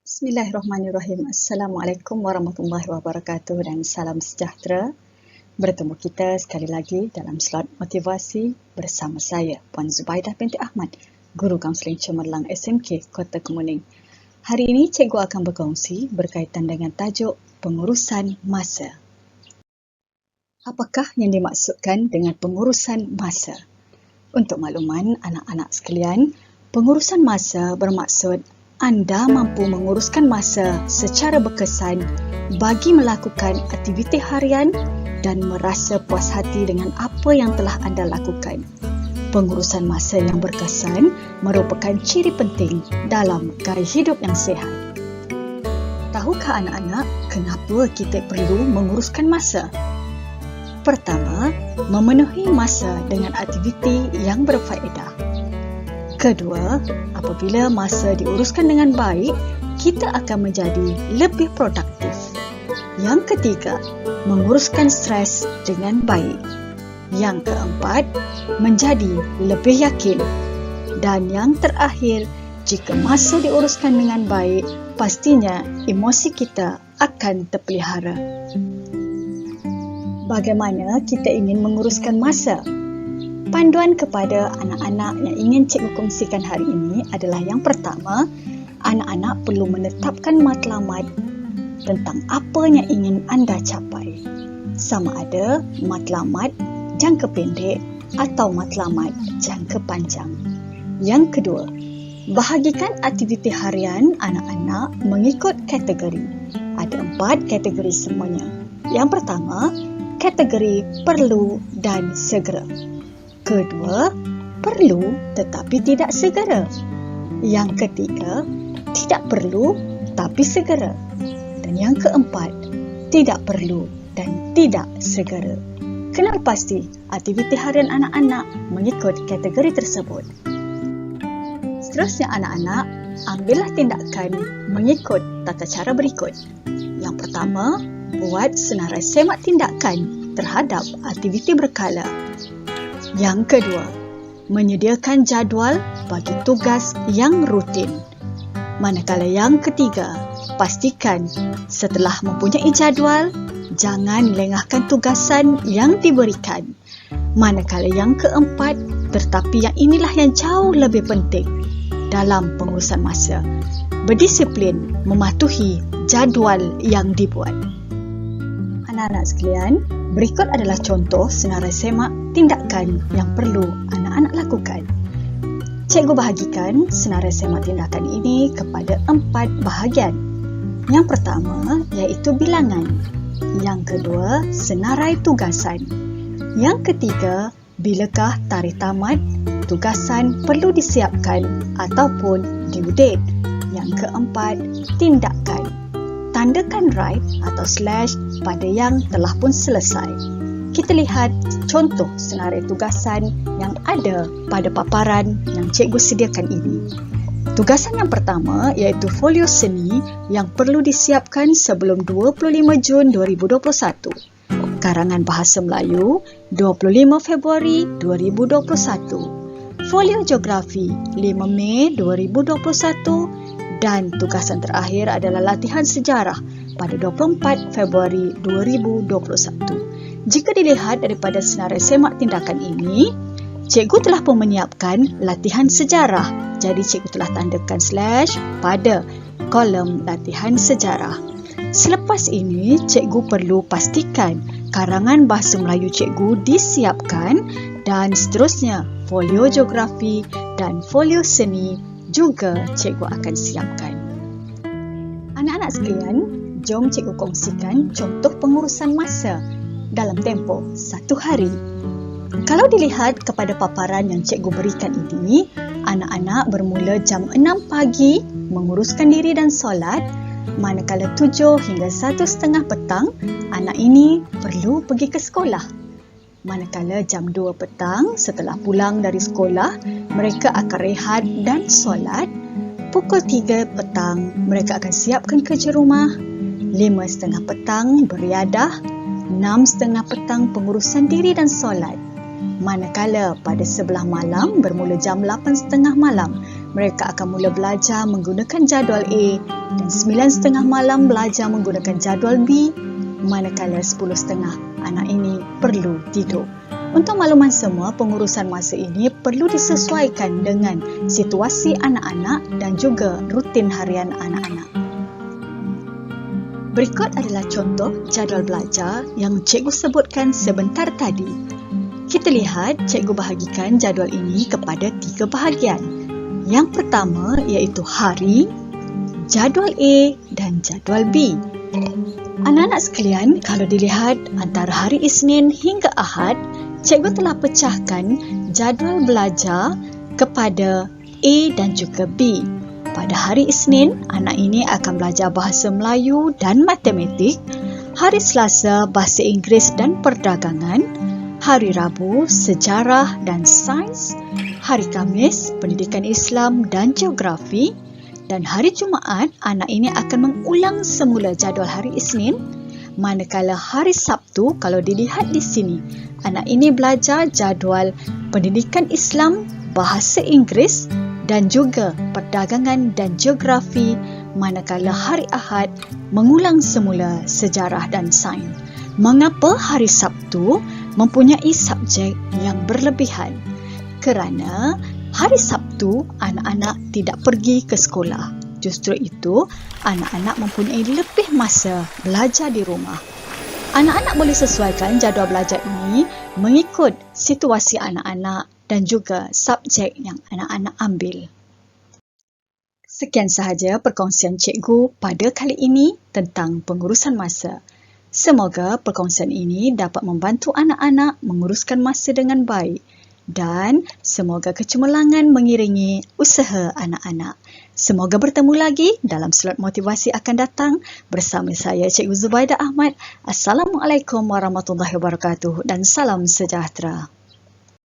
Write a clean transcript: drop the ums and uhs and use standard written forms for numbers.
Bismillahirrahmanirrahim. Assalamualaikum warahmatullahi wabarakatuh dan salam sejahtera. Bertemu kita sekali lagi dalam slot motivasi bersama saya, Puan Zubaidah binti Ahmad, Guru Kaunseling Cemerlang SMK Kota Kemuning. Hari ini cikgu akan berkongsi berkaitan dengan tajuk pengurusan masa. Apakah yang dimaksudkan dengan pengurusan masa? Untuk makluman anak-anak sekalian, pengurusan masa bermaksud anda mampu menguruskan masa secara berkesan bagi melakukan aktiviti harian dan merasa puas hati dengan apa yang telah anda lakukan. Pengurusan masa yang berkesan merupakan ciri penting dalam gaya hidup yang sihat. Tahukah anak-anak kenapa kita perlu menguruskan masa? Pertama, memenuhi masa dengan aktiviti yang berfaedah. Kedua, apabila masa diuruskan dengan baik, kita akan menjadi lebih produktif. Yang ketiga, menguruskan stres dengan baik. Yang keempat, menjadi lebih yakin. Dan yang terakhir, jika masa diuruskan dengan baik, pastinya emosi kita akan terpelihara. Bagaimana kita ingin menguruskan masa? Panduan kepada anak-anak yang ingin cikgu kongsikan hari ini adalah yang pertama, anak-anak perlu menetapkan matlamat tentang apa yang ingin anda capai. Sama ada matlamat jangka pendek atau matlamat jangka panjang. Yang kedua, bahagikan aktiviti harian anak-anak mengikut kategori. Ada 4 kategori semuanya. Yang pertama, kategori perlu dan segera. Kedua, perlu tetapi tidak segera. Yang ketiga, tidak perlu tapi segera. Dan yang keempat, tidak perlu dan tidak segera. Kenal pasti aktiviti harian anak-anak mengikut kategori tersebut. Seterusnya anak-anak, ambillah tindakan mengikut tata cara berikut. Yang pertama, buat senarai semak tindakan terhadap aktiviti berkala. Yang kedua, menyediakan jadual bagi tugas yang rutin. Manakala yang ketiga, pastikan setelah mempunyai jadual, jangan lengahkan tugasan yang diberikan. Manakala yang keempat, tetapi yang inilah yang jauh lebih penting dalam pengurusan masa, berdisiplin mematuhi jadual yang dibuat. Anak-anak sekalian, berikut adalah contoh senarai semak tindakan yang perlu anak-anak lakukan. Cikgu bahagikan senarai semak tindakan ini kepada 4 bahagian. Yang pertama iaitu bilangan. Yang kedua, senarai tugasan. Yang ketiga, bilakah tarikh tamat tugasan perlu disiapkan ataupun due date. Yang keempat, tindakan. Tandakan right atau slash pada yang telah pun selesai. Kita lihat contoh senarai tugasan yang ada pada paparan yang cikgu sediakan ini. Tugasan yang pertama iaitu folio seni yang perlu disiapkan sebelum 25 Jun 2021. Karangan Bahasa Melayu 25 Februari 2021. Folio geografi 5 Mei 2021. Dan tugasan terakhir adalah latihan sejarah pada 24 Februari 2021. Jika dilihat daripada senarai semak tindakan ini, cikgu telah pun menyiapkan latihan sejarah. Jadi cikgu telah tandakan slash pada kolom latihan sejarah. Selepas ini, cikgu perlu pastikan karangan Bahasa Melayu cikgu disiapkan dan seterusnya folio geografi dan folio seni juga cikgu akan siapkan. Anak-anak sekalian, jom cikgu kongsikan contoh pengurusan masa dalam tempoh 1 hari. Kalau dilihat kepada paparan yang cikgu berikan ini, anak-anak bermula jam 6 pagi menguruskan diri dan solat, manakala 7 hingga 1:30 petang, anak ini perlu pergi ke sekolah. Manakala jam 2 petang setelah pulang dari sekolah, mereka akan rehat dan solat. Pukul 3 petang, mereka akan siapkan kerja rumah. 5:30 petang beriadah. 6:30 petang pengurusan diri dan solat. Manakala pada sebelah malam bermula jam 8:30 malam, mereka akan mula belajar menggunakan jadual A dan 9.30 malam belajar menggunakan jadual B, manakala 10.30 anak ini perlu tidur. Untuk makluman semua, pengurusan masa ini perlu disesuaikan dengan situasi anak-anak dan juga rutin harian anak-anak. Berikut adalah contoh jadual belajar yang cikgu sebutkan sebentar tadi. Kita lihat cikgu bahagikan jadual ini kepada 3 bahagian. Yang pertama iaitu hari, jadual A dan jadual B. Anak-anak sekalian, kalau dilihat antara hari Isnin hingga Ahad, cikgu telah pecahkan jadual belajar kepada A dan juga B. Pada hari Isnin, anak ini akan belajar bahasa Melayu dan matematik. Hari Selasa, bahasa Inggeris dan perdagangan. Hari Rabu, sejarah dan sains. Hari Khamis, pendidikan Islam dan geografi. Dan hari Jumaat, anak ini akan mengulang semula jadual hari Isnin. Manakala hari Sabtu, kalau dilihat di sini, anak ini belajar jadual pendidikan Islam, bahasa Inggeris dan juga perdagangan dan geografi. Manakala hari Ahad, mengulang semula sejarah dan sains. Mengapa hari Sabtu mempunyai subjek yang berlebihan? Kerana hari Sabtu, anak-anak tidak pergi ke sekolah. Justru itu, anak-anak mempunyai lebih masa belajar di rumah. Anak-anak boleh sesuaikan jadual belajar ini mengikut situasi anak-anak dan juga subjek yang anak-anak ambil. Sekian sahaja perkongsian cikgu pada kali ini tentang pengurusan masa. Semoga perkongsian ini dapat membantu anak-anak menguruskan masa dengan baik. Dan semoga kecemerlangan mengiringi usaha anak-anak. Semoga bertemu lagi dalam slot motivasi akan datang bersama saya Cikgu Zubaidah Ahmad. Assalamualaikum warahmatullahi wabarakatuh dan salam sejahtera.